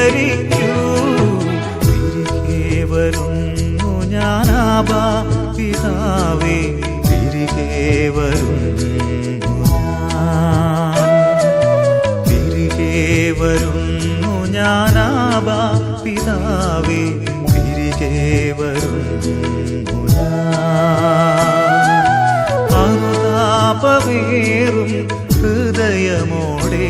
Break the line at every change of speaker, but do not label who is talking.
സ്വീകരിക്കൂ. തിരികെ വരുന്നു ഞാനാബാ പിതാവേ, തിരികെ വരുന്നു ഞാൻ. തിരികെ വരുന്നു ഞാനാബാ പിതാവേ, തിരികെ വരുന്നു ഞാൻ. അനുതാപമേറും ഹൃദയമോടെ